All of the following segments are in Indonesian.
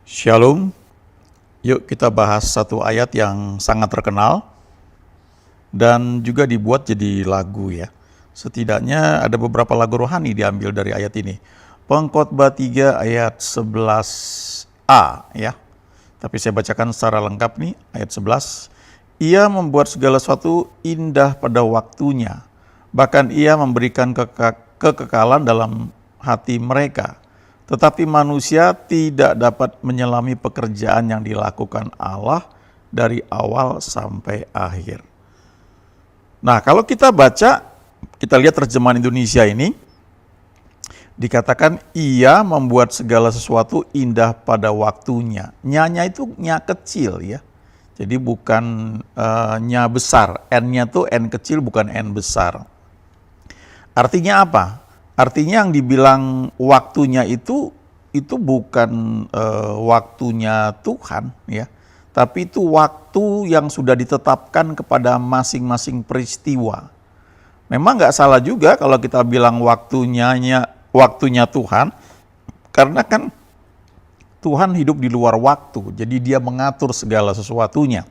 Shalom, yuk kita bahas satu ayat yang sangat terkenal dan juga dibuat jadi lagu ya. Setidaknya ada beberapa lagu rohani diambil dari ayat ini. Pengkhotbah 3 ayat 11a ya. Tapi saya bacakan secara lengkap nih ayat 11. Ia membuat segala sesuatu indah pada waktunya. Bahkan ia memberikan kekekalan dalam hati mereka. Tetapi manusia tidak dapat menyelami pekerjaan yang dilakukan Allah dari awal sampai akhir. Nah, kalau kita baca, kita lihat terjemahan Indonesia ini, dikatakan ia membuat segala sesuatu indah pada waktunya. Nya itu nya kecil ya. Jadi bukan nya besar, n-nya tuh n kecil bukan n besar. Artinya apa? Artinya yang dibilang waktunya itu bukan waktunya Tuhan ya, tapi itu waktu yang sudah ditetapkan kepada masing-masing peristiwa. Memang nggak salah juga kalau kita bilang waktunya Tuhan, karena kan Tuhan hidup di luar waktu, jadi dia mengatur segala sesuatunya.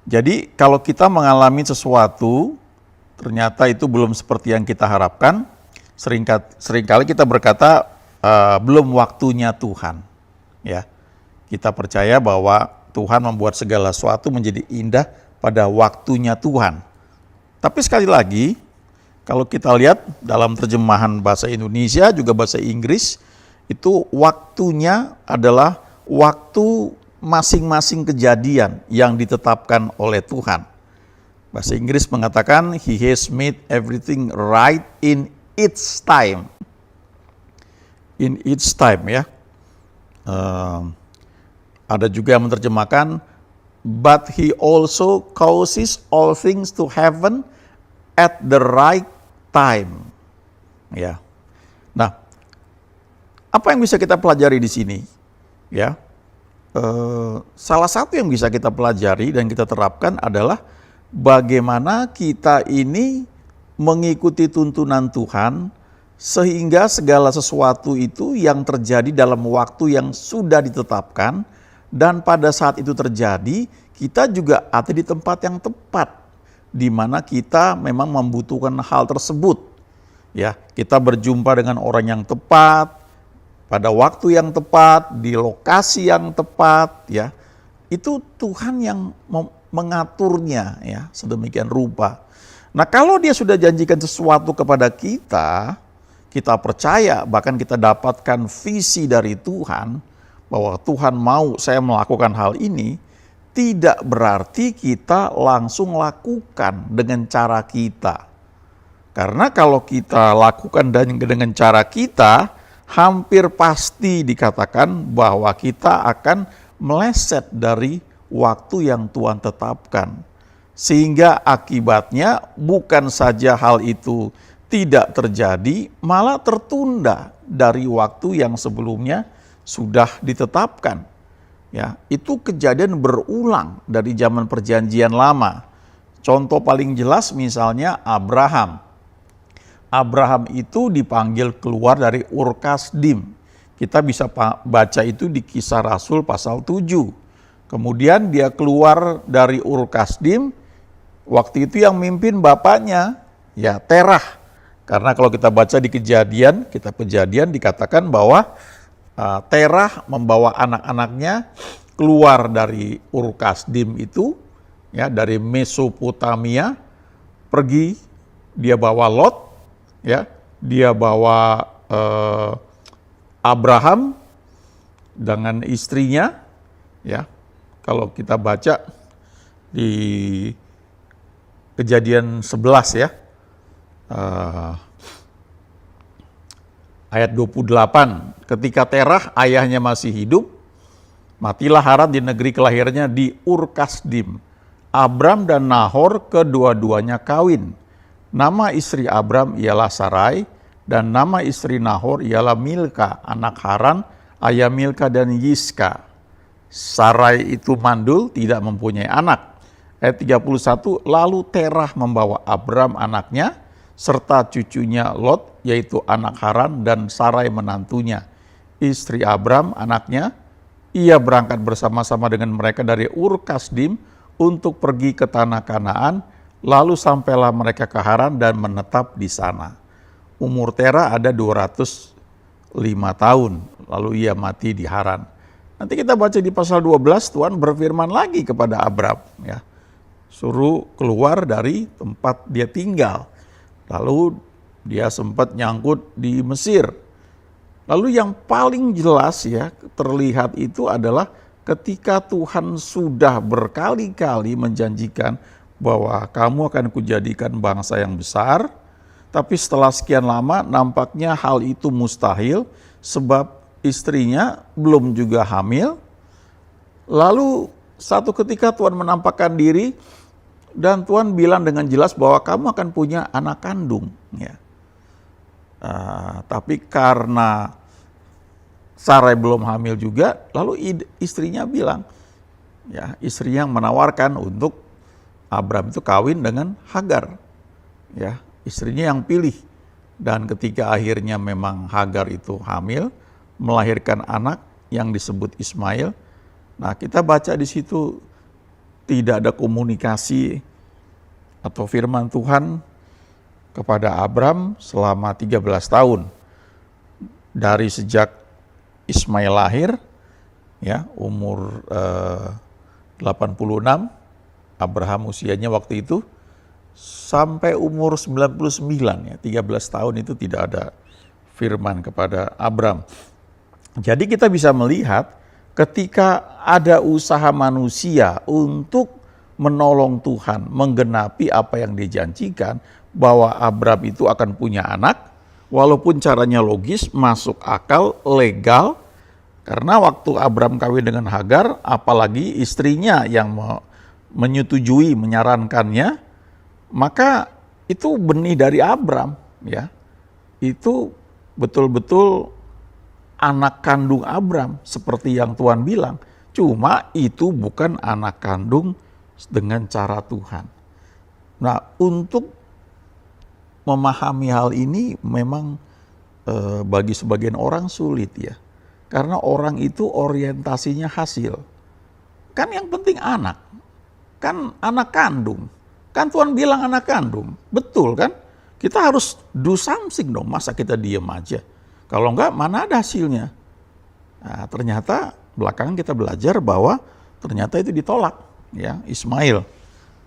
Jadi kalau kita mengalami sesuatu, ternyata itu belum seperti yang kita harapkan, seringkali kita berkata belum waktunya Tuhan. Ya, kita percaya bahwa Tuhan membuat segala sesuatu menjadi indah pada waktunya Tuhan. Tapi sekali lagi, kalau kita lihat dalam terjemahan bahasa Indonesia juga bahasa Inggris, itu waktunya adalah waktu masing-masing kejadian yang ditetapkan oleh Tuhan. Bahasa Inggris mengatakan He has made everything right in its time. In its time ya. Ada juga yang menerjemahkan but he also causes all things to happen at the right time. Ya. Nah, apa yang bisa kita pelajari di sini? Ya. Salah satu yang bisa kita pelajari dan kita terapkan adalah bagaimana kita ini mengikuti tuntunan Tuhan sehingga segala sesuatu itu yang terjadi dalam waktu yang sudah ditetapkan, dan pada saat itu terjadi kita juga ada di tempat yang tepat di mana kita memang membutuhkan hal tersebut. Ya, kita berjumpa dengan orang yang tepat pada waktu yang tepat di lokasi yang tepat ya. Itu Tuhan yang mengaturnya ya sedemikian rupa. Nah, kalau dia sudah janjikan sesuatu kepada kita, kita percaya, bahkan kita dapatkan visi dari Tuhan, bahwa Tuhan mau saya melakukan hal ini, tidak berarti kita langsung lakukan dengan cara kita. Karena kalau kita lakukan dengan cara kita, hampir pasti dikatakan bahwa kita akan meleset dari waktu yang Tuhan tetapkan. Sehingga akibatnya bukan saja hal itu tidak terjadi, malah tertunda dari waktu yang sebelumnya sudah ditetapkan. Ya, itu kejadian berulang dari zaman perjanjian lama. Contoh paling jelas misalnya Abraham. Abraham itu dipanggil keluar dari Ur Kasdim. Kita bisa baca itu di Kisah Rasul pasal 7. Kemudian dia keluar dari Ur Kasdim. Waktu itu yang mimpin bapaknya, ya Terah. Karena kalau kita baca di kejadian dikatakan bahwa Terah membawa anak-anaknya keluar dari Ur Kasdim itu, ya dari Mesopotamia, pergi, dia bawa Lot, ya dia bawa Abraham dengan istrinya, ya kalau kita baca di Kejadian 11 ya, ayat 28, ketika Terah ayahnya masih hidup, matilah Haran di negeri kelahirannya di Ur Kasdim. Abram dan Nahor kedua-duanya kawin. Nama istri Abram ialah Sarai, dan nama istri Nahor ialah Milka, anak Haran, ayah Milka dan Yiska. Sarai itu mandul, tidak mempunyai anak. Ayat 31, lalu Terah membawa Abram anaknya, serta cucunya Lot, yaitu anak Haran, dan Sarai menantunya. Istri Abram anaknya Ia berangkat bersama-sama dengan mereka dari Ur Kasdim untuk pergi ke tanah Kanaan, lalu sampailah mereka ke Haran dan menetap di sana. Umur Tera ada 205 tahun, lalu ia mati di Haran. Nanti kita baca di pasal 12, Tuhan berfirman lagi kepada Abram, ya, suruh keluar dari tempat dia tinggal. Lalu dia sempat nyangkut di Mesir. Lalu yang paling jelas ya terlihat itu adalah ketika Tuhan sudah berkali-kali menjanjikan bahwa kamu akan kujadikan bangsa yang besar, tapi setelah sekian lama nampaknya hal itu mustahil sebab istrinya belum juga hamil. Lalu satu ketika Tuhan menampakkan diri dan Tuhan bilang dengan jelas bahwa kamu akan punya anak kandung. Ya. Tapi karena Sarai belum hamil juga, lalu istrinya bilang, ya istri yang menawarkan untuk Abram itu kawin dengan Hagar, ya istrinya yang pilih. Dan ketika akhirnya memang Hagar itu hamil, melahirkan anak yang disebut Ismail. Nah kita baca di situ tidak ada komunikasi atau firman Tuhan kepada Abram selama 13 tahun. Dari sejak Ismail lahir, ya umur 86, Abraham usianya waktu itu, sampai umur 99, ya 13 tahun itu tidak ada firman kepada Abram. Jadi kita bisa melihat ketika ada usaha manusia untuk menolong Tuhan, menggenapi apa yang dijanjikan, bahwa Abram itu akan punya anak, walaupun caranya logis, masuk akal, legal, karena waktu Abram kawin dengan Hagar, apalagi istrinya yang menyetujui, menyarankannya, maka itu benih dari Abram, ya. Itu betul-betul anak kandung Abram, seperti yang Tuhan bilang. Cuma itu bukan anak kandung dengan cara Tuhan. Nah, untuk memahami hal ini memang bagi sebagian orang sulit ya. Karena orang itu orientasinya hasil. Kan yang penting anak. Kan anak kandung. Kan Tuhan bilang anak kandung. Betul kan? Kita harus do something dong. Masa kita diem aja? Kalau enggak mana ada hasilnya? Nah, ternyata belakangan kita belajar bahwa ternyata itu ditolak. Ya, Ismail.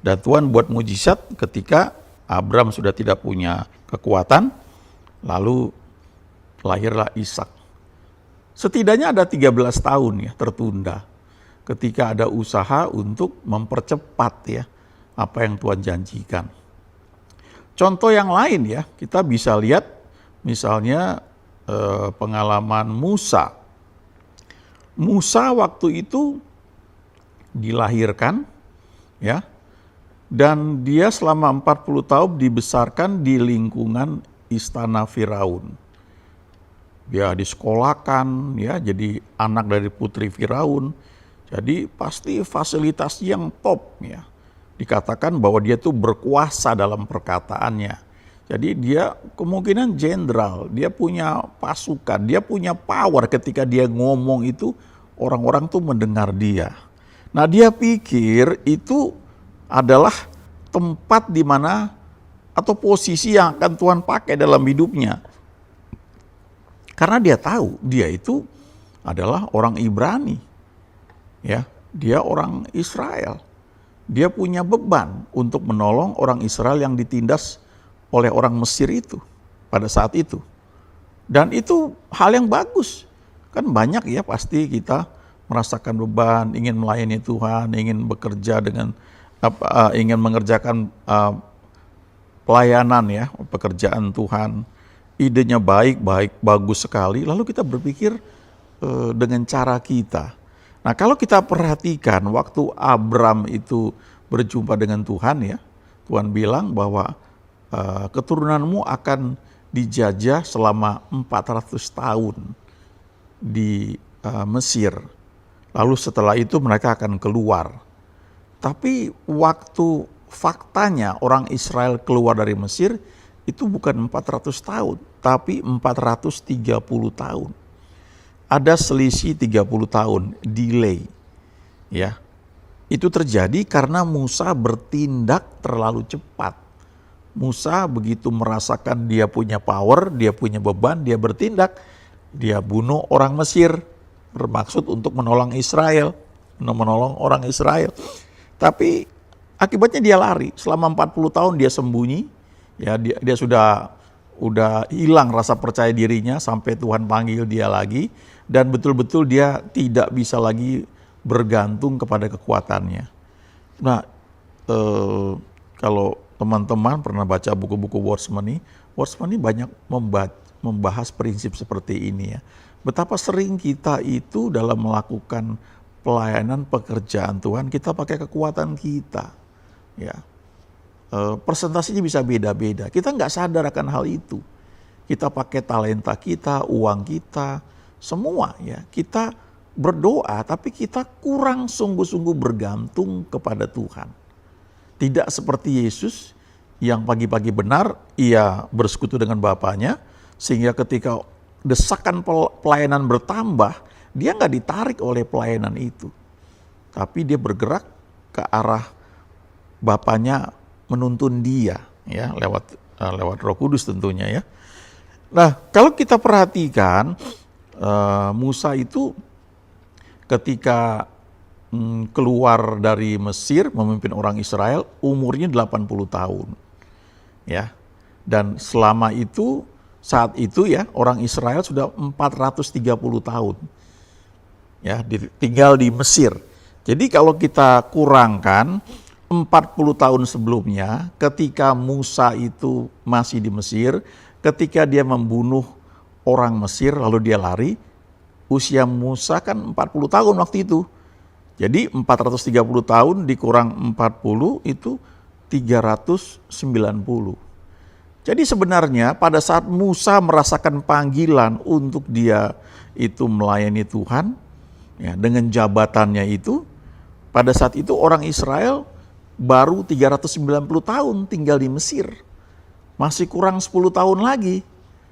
Dan Tuhan buat mujizat ketika Abram sudah tidak punya kekuatan, lalu lahirlah Ishak. Setidaknya ada 13 tahun ya tertunda ketika ada usaha untuk mempercepat ya apa yang Tuhan janjikan. Contoh yang lain ya, kita bisa lihat misalnya pengalaman Musa. Musa waktu itu dilahirkan ya, dan dia selama 40 tahun dibesarkan di lingkungan istana Firaun. Dia disekolahkan ya jadi anak dari putri Firaun. Jadi pasti fasilitas yang top ya. Dikatakan bahwa dia tuh berkuasa dalam perkataannya. Jadi dia kemungkinan jenderal, dia punya pasukan, dia punya power ketika dia ngomong itu orang-orang tuh mendengar dia. Nah, dia pikir itu adalah tempat di mana atau posisi yang akan Tuhan pakai dalam hidupnya. Karena dia tahu dia itu adalah orang Ibrani. Ya, dia orang Israel. Dia punya beban untuk menolong orang Israel yang ditindas oleh orang Mesir itu pada saat itu. Dan itu hal yang bagus. Kan banyak ya pasti kita merasakan beban, ingin melayani Tuhan, ingin bekerja dengan ingin mengerjakan pelayanan ya, pekerjaan Tuhan. Idenya baik, bagus sekali. Lalu kita berpikir dengan cara kita. Nah, kalau kita perhatikan waktu Abram itu berjumpa dengan Tuhan ya, Tuhan bilang bahwa keturunanmu akan dijajah selama 400 tahun di Mesir. Lalu setelah itu mereka akan keluar. Tapi waktu faktanya orang Israel keluar dari Mesir itu bukan 400 tahun, tapi 430 tahun. ada selisih 30 tahun, delay. Ya. Itu terjadi karena Musa bertindak terlalu cepat. Musa begitu merasakan dia punya power, dia punya beban, dia bertindak, dia bunuh orang Mesir, bermaksud untuk menolong Israel, menolong orang Israel. Tapi akibatnya dia lari, selama 40 tahun dia sembunyi, ya dia sudah hilang rasa percaya dirinya sampai Tuhan panggil dia lagi, dan betul-betul dia tidak bisa lagi bergantung kepada kekuatannya. Nah, kalau teman-teman pernah baca buku-buku Watchman banyak membahas prinsip seperti ini ya. Betapa sering kita itu dalam melakukan pelayanan pekerjaan Tuhan, kita pakai kekuatan kita. Ya. Persentasinya bisa beda-beda. Kita nggak sadar akan hal itu. Kita pakai talenta kita, uang kita, semua ya. Kita berdoa, tapi kita kurang sungguh-sungguh bergantung kepada Tuhan. Tidak seperti Yesus yang pagi-pagi benar, ia bersekutu dengan Bapaknya, sehingga ketika desakan pelayanan bertambah, dia nggak ditarik oleh pelayanan itu. Tapi dia bergerak ke arah Bapaknya menuntun dia, ya lewat Roh Kudus tentunya ya. Nah, kalau kita perhatikan, Musa itu ketika keluar dari Mesir memimpin orang Israel, umurnya 80 tahun. Ya. Dan selama itu, saat itu ya, orang Israel sudah 430 tahun. Ya, tinggal di Mesir. Jadi kalau kita kurangkan 40 tahun sebelumnya, ketika Musa itu masih di Mesir, ketika dia membunuh orang Mesir lalu dia lari, usia Musa kan 40 tahun waktu itu. Jadi 430 tahun dikurang 40 itu 390. Jadi sebenarnya pada saat Musa merasakan panggilan untuk dia itu melayani Tuhan, ya, dengan jabatannya itu, pada saat itu orang Israel baru 390 tahun tinggal di Mesir. Masih kurang 10 tahun lagi.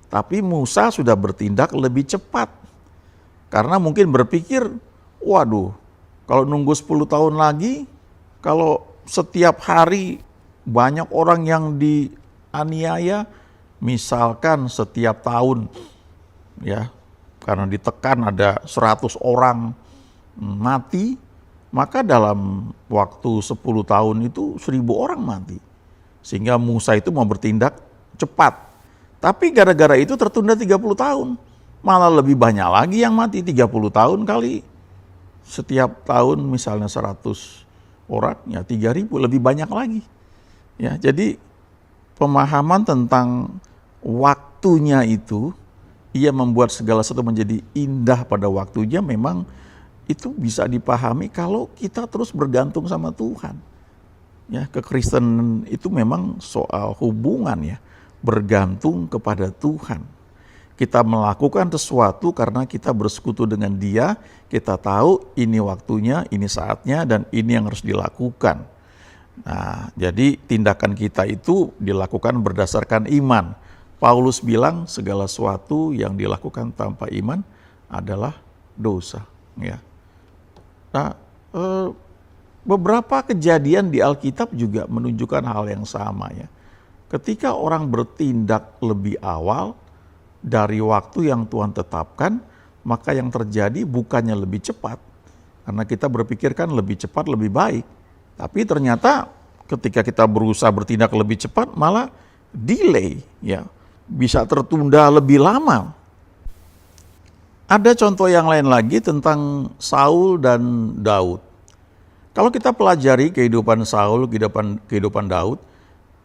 Tapi Musa sudah bertindak lebih cepat. Karena mungkin berpikir, waduh, kalau nunggu 10 tahun lagi, kalau setiap hari banyak orang yang dianiaya, misalkan setiap tahun, ya, karena ditekan ada 100 orang mati, maka dalam waktu 10 tahun itu 1000 orang mati. Sehingga Musa itu mau bertindak cepat. Tapi gara-gara itu tertunda 30 tahun. Malah lebih banyak lagi yang mati, 30 tahun kali setiap tahun misalnya 100 orang, ya 3000, lebih banyak lagi. Ya, jadi pemahaman tentang waktunya itu, ia membuat segala sesuatu menjadi indah pada waktunya, memang itu bisa dipahami kalau kita terus bergantung sama Tuhan. Ya, kekristenan itu memang soal hubungan ya, bergantung kepada Tuhan. Kita melakukan sesuatu karena kita bersekutu dengan Dia, kita tahu ini waktunya, ini saatnya, dan ini yang harus dilakukan. Nah, jadi tindakan kita itu dilakukan berdasarkan iman. Paulus bilang segala sesuatu yang dilakukan tanpa iman adalah dosa. Ya. Nah, beberapa kejadian di Alkitab juga menunjukkan hal yang sama ya. Ketika orang bertindak lebih awal dari waktu yang Tuhan tetapkan, maka yang terjadi bukannya lebih cepat. Karena kita berpikir kan lebih cepat lebih baik. Tapi ternyata ketika kita berusaha bertindak lebih cepat malah delay ya. Bisa tertunda lebih lama. Ada contoh yang lain lagi tentang Saul dan Daud. Kalau kita pelajari kehidupan Saul, kehidupan Daud,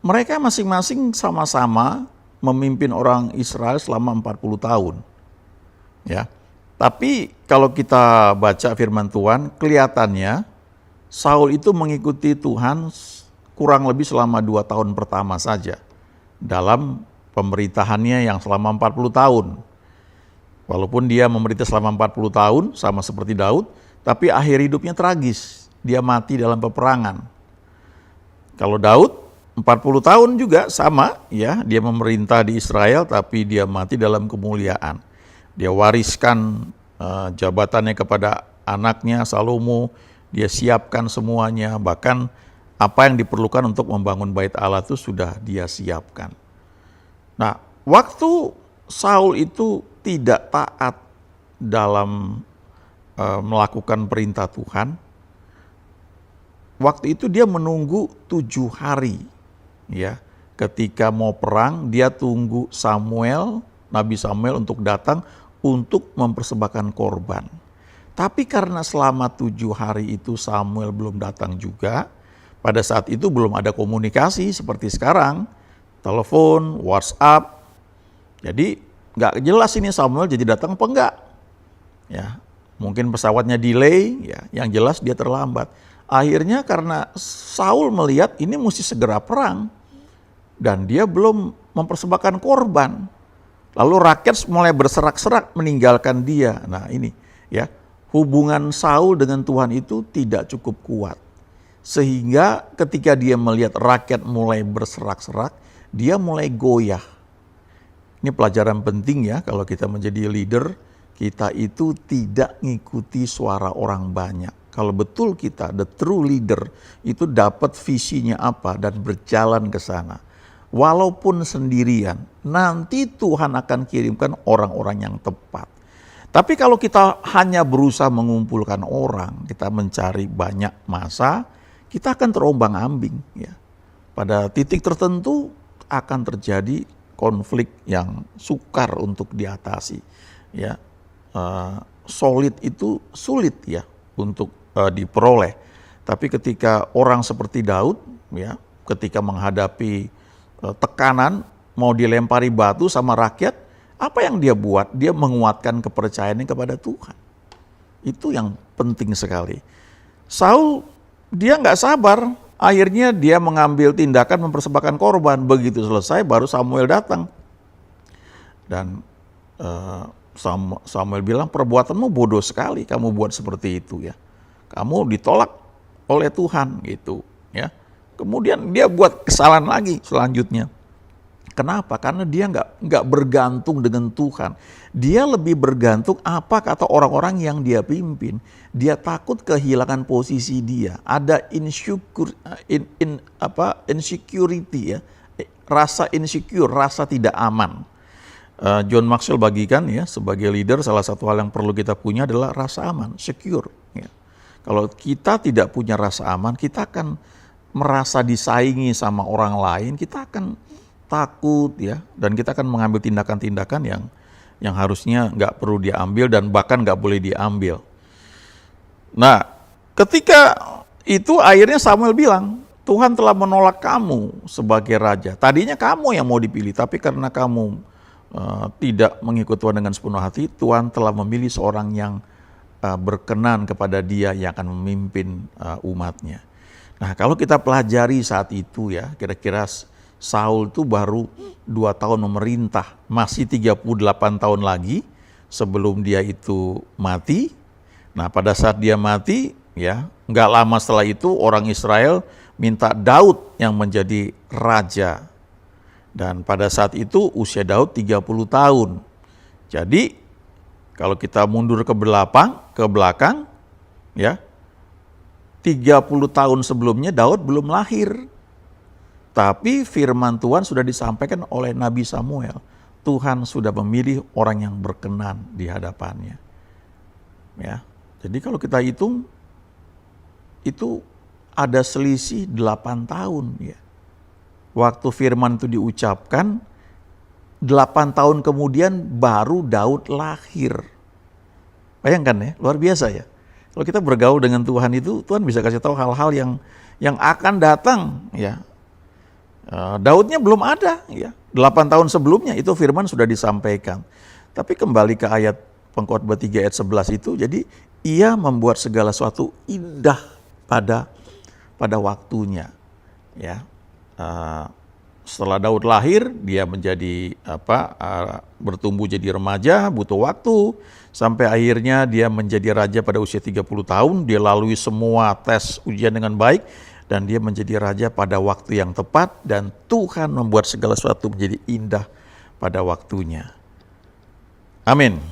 mereka masing-masing sama-sama memimpin orang Israel selama 40 tahun. Ya. Tapi kalau kita baca firman Tuhan, kelihatannya Saul itu mengikuti Tuhan kurang lebih selama 2 tahun pertama saja dalam pemerintahannya yang selama 40 tahun. Walaupun dia memerintah selama 40 tahun sama seperti Daud, tapi akhir hidupnya tragis. Dia mati dalam peperangan. Kalau Daud 40 tahun juga sama ya, dia memerintah di Israel tapi dia mati dalam kemuliaan. Dia wariskan jabatannya kepada anaknya Salomo, dia siapkan semuanya, bahkan apa yang diperlukan untuk membangun bait Allah itu sudah dia siapkan. Nah, waktu Saul itu tidak taat dalam melakukan perintah Tuhan, waktu itu dia menunggu 7 hari, ya. Ketika mau perang, dia tunggu Nabi Samuel untuk datang untuk mempersembahkan korban. Tapi karena selama 7 hari itu Samuel belum datang juga, pada saat itu belum ada komunikasi seperti sekarang, telepon, WhatsApp. Jadi nggak jelas ini Samuel jadi datang apa enggak. Ya, mungkin pesawatnya delay, ya, yang jelas dia terlambat. Akhirnya karena Saul melihat ini mesti segera perang dan dia belum mempersembahkan korban. Lalu rakyat mulai berserak-serak meninggalkan dia. Nah ini ya, hubungan Saul dengan Tuhan itu tidak cukup kuat. Sehingga ketika dia melihat rakyat mulai berserak-serak, dia mulai goyah. Ini pelajaran penting ya, kalau kita menjadi leader, kita itu tidak ngikuti suara orang banyak. Kalau betul kita, the true leader, itu dapat visinya apa dan berjalan ke sana. Walaupun sendirian, nanti Tuhan akan kirimkan orang-orang yang tepat. Tapi kalau kita hanya berusaha mengumpulkan orang, kita mencari banyak massa, kita akan terombang-ambing. Ya. Pada titik tertentu akan terjadi konflik yang sukar untuk diatasi. Ya. Solid itu sulit ya untuk diperoleh. Tapi ketika orang seperti Daud, ya, ketika menghadapi tekanan, mau dilempari batu sama rakyat, apa yang dia buat? Dia menguatkan kepercayaannya kepada Tuhan. Itu yang penting sekali. Saul, dia nggak sabar, akhirnya dia mengambil tindakan mempersembahkan korban. Begitu selesai, baru Samuel datang. Dan Samuel bilang, perbuatanmu bodoh sekali, kamu buat seperti itu ya. Kamu ditolak oleh Tuhan gitu ya. Kemudian dia buat kesalahan lagi selanjutnya. Kenapa? Karena dia nggak bergantung dengan Tuhan. Dia lebih bergantung apa kata orang-orang yang dia pimpin. Dia takut kehilangan posisi dia. Ada insecurity ya, rasa insecure, rasa tidak aman. John Maxwell bagikan ya, sebagai leader salah satu hal yang perlu kita punya adalah rasa aman, secure. Ya. Kalau kita tidak punya rasa aman, kita akan merasa disaingi sama orang lain, kita akan takut ya, dan kita akan mengambil tindakan-tindakan yang harusnya nggak perlu diambil dan bahkan nggak boleh diambil. Nah, ketika itu akhirnya Samuel bilang, Tuhan telah menolak kamu sebagai raja. Tadinya kamu yang mau dipilih, tapi karena kamu tidak mengikut Tuhan dengan sepenuh hati, Tuhan telah memilih seorang yang berkenan kepada Dia yang akan memimpin umatnya. Nah, kalau kita pelajari saat itu ya, kira-kira Saul itu baru 2 tahun memerintah, masih 38 tahun lagi sebelum dia itu mati. Nah, pada saat dia mati, ya, nggak lama setelah itu orang Israel minta Daud yang menjadi raja. Dan pada saat itu usia Daud 30 tahun. Jadi, kalau kita mundur ke belakang, ya, 30 tahun sebelumnya Daud belum lahir. Tapi firman Tuhan sudah disampaikan oleh Nabi Samuel. Tuhan sudah memilih orang yang berkenan di hadapannya. Ya. Jadi kalau kita hitung, itu ada selisih 8 tahun. Ya. Waktu firman itu diucapkan, 8 tahun kemudian baru Daud lahir. Bayangkan ya, luar biasa ya. Kalau kita bergaul dengan Tuhan itu, Tuhan bisa kasih tahu hal-hal yang akan datang. Ya, Daudnya belum ada. Ya, 8 tahun sebelumnya itu firman sudah disampaikan. Tapi kembali ke ayat Pengkhotbah 3 ayat 11 itu, jadi ia membuat segala sesuatu indah pada waktunya. Ya, setelah Daud lahir, dia menjadi bertumbuh jadi remaja, butuh waktu. Sampai akhirnya dia menjadi raja pada usia 30 tahun, dia lalui semua tes ujian dengan baik, dan dia menjadi raja pada waktu yang tepat, dan Tuhan membuat segala sesuatu menjadi indah pada waktunya. Amin.